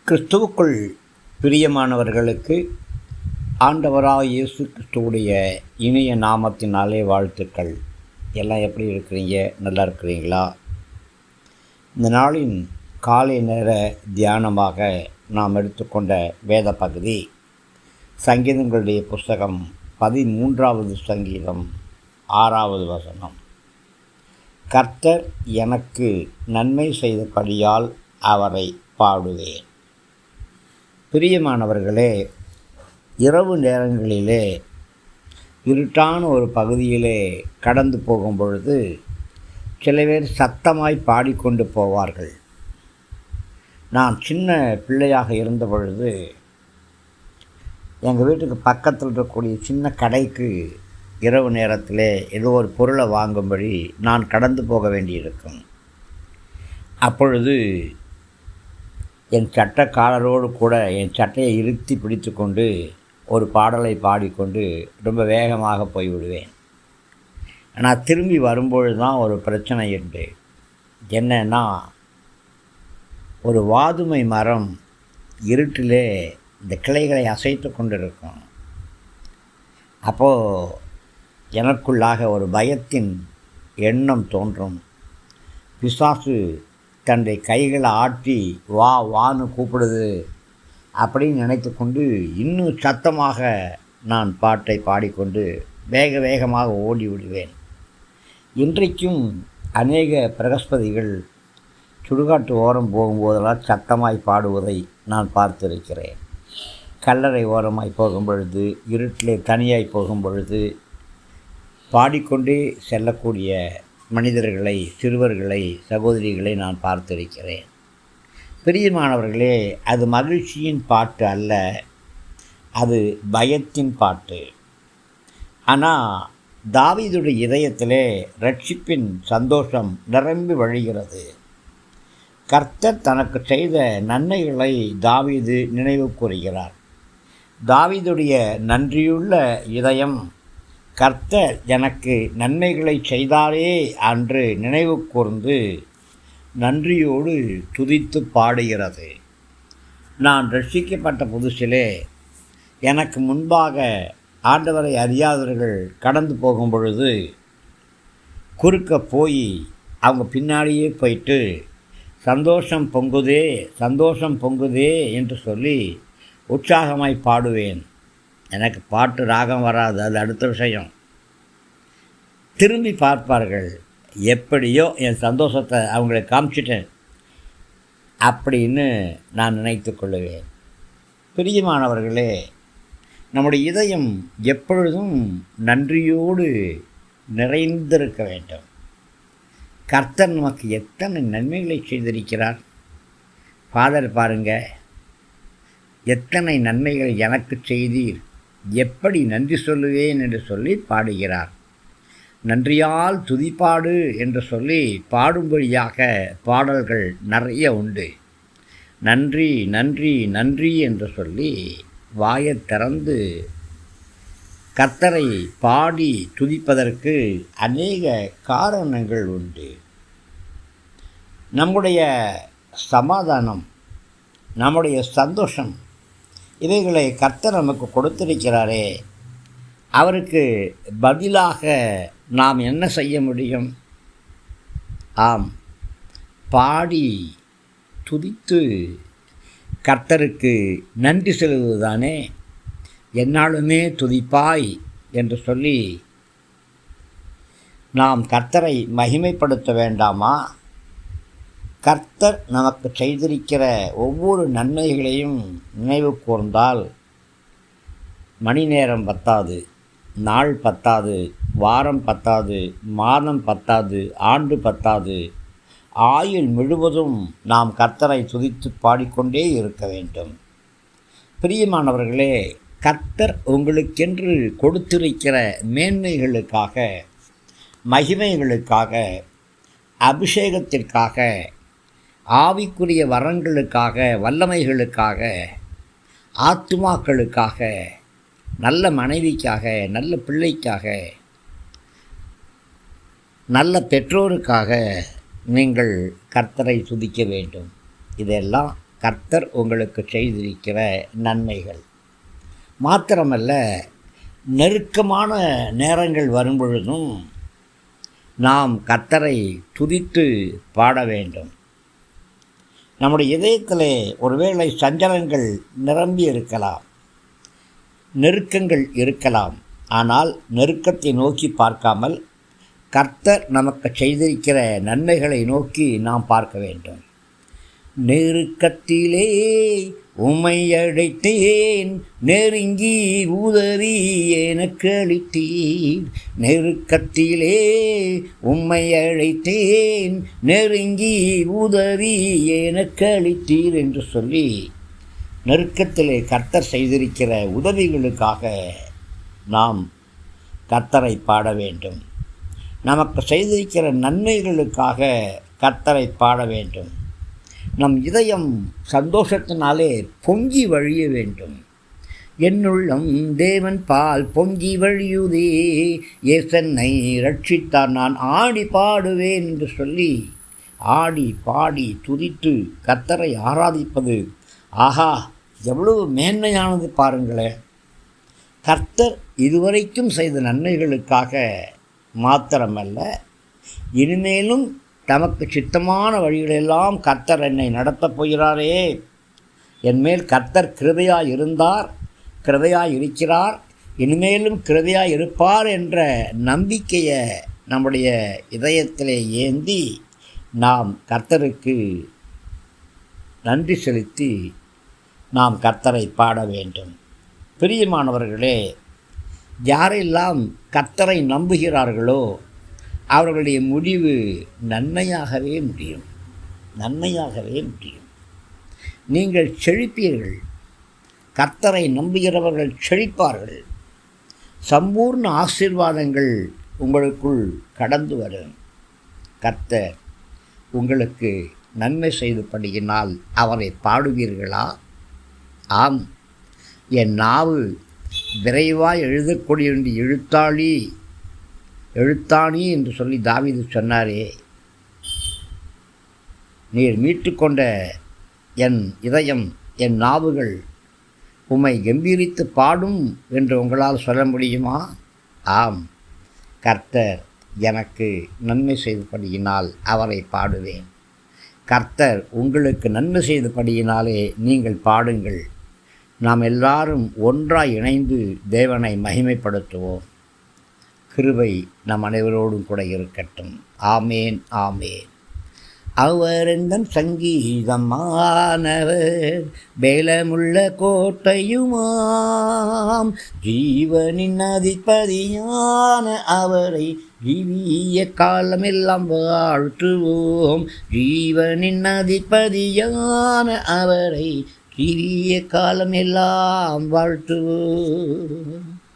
கிறிஸ்துவுக்குள் பிரியமானவர்களுக்கு ஆண்டவராக இயேசு கிறிஸ்துவுடைய இனிய நாமத்தினாலே வாழ்த்துக்கள். எல்லாம் எப்படி இருக்கிறீங்க? நல்லா இருக்கிறீங்களா? இந்த நாளின் காலை நேர தியானமாக நாம் எடுத்துக்கொண்ட வேத பகுதி சங்கீதங்களுடைய புஸ்தகம் 13வது சங்கீதம் 6வது வசனம். கர்த்தர் எனக்கு நன்மை செய்தபடியால் அவரை பாடுவேன். பிரியமானவர்களே, இரவு நேரங்களிலே இருட்டான ஒரு பகுதியிலே கடந்து போகும் பொழுது சில பேர் சத்தமாய் பாடிக்கொண்டு போவார்கள். நான் சின்ன பிள்ளையாக இருந்த பொழுது எங்கள் வீட்டுக்கு பக்கத்தில் இருக்கக்கூடிய சின்ன கடைக்கு இரவு நேரத்தில் ஏதோ ஒரு பொருளை வாங்கும்படி நான் கடந்து போக வேண்டியிருக்கும். அப்பொழுது என் சட்டை காலரோடு கூட என் சட்டையை இறுத்தி பிடித்து கொண்டு ஒரு பாடலை பாடிக்கொண்டு ரொம்ப வேகமாக போய்விடுவேன். ஆனால் திரும்பி வரும்பொழுது தான் ஒரு பிரச்சனை உண்டு. என்னன்னா, ஒரு வாதுமை மரம் இருட்டிலே இந்த கிளைகளை அசைத்து கொண்டிருக்கும். அப்போது எனக்குள்ளாக ஒரு பயத்தின் எண்ணம் தோன்றும். பிசாசு தன்னுடைய கைகளை ஆட்டி வா வான்னு கூப்பிடுது அப்படின்னு நினைத்து கொண்டு இன்னும் சத்தமாக நான் பாட்டை பாடிக்கொண்டு வேகமாக ஓடி விடுவேன். இன்றைக்கும் அநேக பிரகஸ்பதிகள் சுடுகாட்டு ஓரம் போகும்போதெல்லாம் சத்தமாய் பாடுவதை நான் பார்த்திருக்கிறேன். கல்லறை ஓரமாய் போகும் பொழுது, இருட்டிலே தனியாய் போகும் பொழுது பாடிக்கொண்டே செல்லக்கூடிய மனிதர்களை, சிறுவர்களை, சகோதரிகளை நான் பார்த்திருக்கிறேன். பிரியமானவர்களே, அது மகிழ்ச்சியின் பாட்டு அல்ல, அது பயத்தின் பாட்டு. ஆனால் தாவீதுடைய இதயத்திலே ரட்சிப்பின் சந்தோஷம் நிரம்பி வழிகிறது. கர்த்தர் தனக்கு செய்த நன்மைகளை தாவீது நினைவு கூறுகிறார். தாவீதுடைய நன்றியுள்ள இதயம் கர்த்தர் எனக்கு நன்மைகளை செய்தாரே என்று நினைவு கூர்ந்து நன்றியோடு துதித்து பாடுகிறது. நான் ரட்சிக்கப்பட்ட புதுசிலே எனக்கு முன்பாக ஆண்டவரை அறியாதவர்கள் கடந்து போகும் பொழுது குறுக்க போய் அவங்க பின்னாடியே போயிட்டு சந்தோஷம் பொங்குதே சந்தோஷம் பொங்குதே என்று சொல்லி உற்சாகமாய் பாடுவேன். எனக்கு பாட்டு ராகம் வராது, அது அடுத்த விஷயம். திரும்பி பார்ப்பார்கள், எப்படியோ என் சந்தோஷத்தை அவங்களுக்கு காமிச்சிட்டேன் அப்படின்னு நான் நினைத்து கொள்ளுவேன். பிரியமானவர்களே, நம்முடைய இதயம் எப்பொழுதும் நன்றியோடு நிறைந்திருக்க வேண்டும். கர்த்தர் நமக்கு எத்தனை நன்மைகளை செய்திருக்கிறார். ஃபாதர் பாருங்கள், எத்தனை நன்மைகள் எனக்கு செய்தீர், எப்படி நன்றி சொல்லுவேன் என்று சொல்லி பாடுகிறார். நன்றியால் துதிப்பாடு என்று சொல்லி பாடும்படியாக பாடல்கள் நிறைய உண்டு. நன்றி நன்றி நன்றி என்று சொல்லி வாயைத் திறந்து கர்த்தரை பாடி துதிப்பதற்கு அநேக காரணங்கள் உண்டு. நம்முடைய சமாதானம், நம்முடைய சந்தோஷம், இவைகளை கர்த்தர் நமக்கு கொடுத்திருக்கிறாரே, அவருக்கு பதிலாக நாம் என்ன செய்ய முடியும்? ஆம், பாடி துதித்து கர்த்தருக்கு நன்றி செலுத்துவதுதானே. எந்நாளுமே துதிப்பாய் என்று சொல்லி நாம் கர்த்தரை மகிமைப்படுத்த வேண்டாமா? கர்த்தர் நமக்கு செய்திருக்கிற ஒவ்வொரு நன்மைகளையும் நினைவு கூர்ந்தால் மணி நேரம் பத்தாது, நாள் பத்தாது, வாரம் பத்தாது, மாதம் பத்தாது, ஆண்டு பத்தாது, ஆயுள் முழுவதும் நாம் கர்த்தரை துதித்து பாடிக்கொண்டே இருக்க வேண்டும். பிரியமானவர்களே, கர்த்தர் உங்களுக்கென்று கொடுத்திருக்கிற மேன்மைகளுக்காக, மகிமைகளுக்காக, அபிஷேகத்திற்காக, ஆவிக்குரிய வரங்களுக்காக, வல்லமைகளுக்காக, ஆத்துமாக்களுக்காக, நல்ல மனைவிக்காக, நல்ல பிள்ளைக்காக, நல்ல பெற்றோருக்காக நீங்கள் கர்த்தரை துதிக்க வேண்டும். இதெல்லாம் கர்த்தர் உங்களுக்கு செய்திருக்கிற நன்மைகள். மாத்திரமல்ல, நெருக்கமான நேரங்கள் வரும்பொழுதும் நாம் கர்த்தரை துதித்து பாட வேண்டும். நம்முடைய இதயத்திலே ஒருவேளை சஞ்சலங்கள் நிரம்பி இருக்கலாம், நெருக்கங்கள் இருக்கலாம். ஆனால் நெருக்கத்தை நோக்கி பார்க்காமல் கர்த்தர் நமக்கு செய்திருக்கிற நன்மைகளை நோக்கி நாம் பார்க்க வேண்டும். நெருக்கத்திலே உம்மை அழைத்தேன், நெருங்கி உதவி எனக்கு அளித்தீர். நெருக்கத்திலே உம்மை அழைத்தேன், நெருங்கி உதவி எனக்கு அளித்தீர் என்று சொல்லி நெருக்கத்திலே கர்த்தர் செய்திருக்கிற உதவிகளுக்காக நாம் கர்த்தரை பாட வேண்டும். நமக்கு செய்திருக்கிற நன்மைகளுக்காக கர்த்தரை பாட வேண்டும். நம் இதயம் சந்தோஷத்தினாலே பொங்கி வழிய வேண்டும். என்னுள்ளம் தேவன் பால் பொங்கி வழியுதே, ஏசன்னை ரட்சித்தார் நான் ஆடி பாடுவேன் என்று சொல்லி ஆடி பாடி துதித்து கர்த்தரை ஆராதிப்பது ஆஹா எவ்வளவு மேன்மையானது பாருங்களேன். கர்த்தர் இதுவரைக்கும் செய்த நன்மைகளுக்காக மாத்திரமல்ல, இனிமேலும் தமக்கு சித்தமான வழிகளெல்லாம் கர்த்தர் என்னை நடத்தப் போகிறாரே, என்மேல் கர்த்தர் கிருபையாய் இருந்தார், கிருபையாய் இருக்கிறார், இனிமேலும் கிருபையாய் இருப்பார் என்ற நம்பிக்கையை நம்முடைய இதயத்திலே ஏந்தி நாம் கர்த்தருக்கு நன்றி செலுத்தி நாம் கர்த்தரை பாட வேண்டும். பிரியமானவர்களே, யாரெல்லாம் கர்த்தரை நம்புகிறார்களோ அவர்களுடைய முடிவு நன்மையாகவே முடியும், நன்மையாகவே முடியும். நீங்கள் செழிப்பீர்கள். கர்த்தரை நம்புகிறவர்கள் செழிப்பார்கள். சம்பூர்ண ஆசீர்வாதங்கள் உங்களுக்குள் கடந்து வரும். கர்த்தர் உங்களுக்கு நன்மை செய்தபடியினால் அவரை பாடுவீர்களா? ஆம், என் நாவு விரைவாய் எழுதக்கூடிய எழுத்தாணி என்று சொல்லி தாவீது சொன்னாரே. நீர் மீட்டுக்கொண்ட என் இதயம், என் நாவுகள் உம்மை கம்பீரித்து பாடும் என்று உங்களால் சொல்ல முடியுமா? ஆம், கர்த்தர் எனக்கு நன்மை செய்தபடியினால் அவரை பாடுவேன். கர்த்தர் உங்களுக்கு நன்மை செய்தபடியினாலே நீங்கள் பாடுங்கள். நாம் எல்லாரும் ஒன்றாய் இணைந்து தேவனை மகிமைப்படுத்துவோம். கிருபை நம் அனைவரோடும் கூட இருக்கட்டும். ஆமேன், ஆமேன். அவர் எந்தன் சங்கீதமானவர், பேலமுள்ள கோட்டையுமாம், ஜீவனின் அதிபதியான அவரை ஜீவிய காலமெல்லாம் வாழ்த்துவோம். ஜீவனின் அதிபதியான அவரை ஜீவிய காலமெல்லாம் வாழ்த்துவோம்.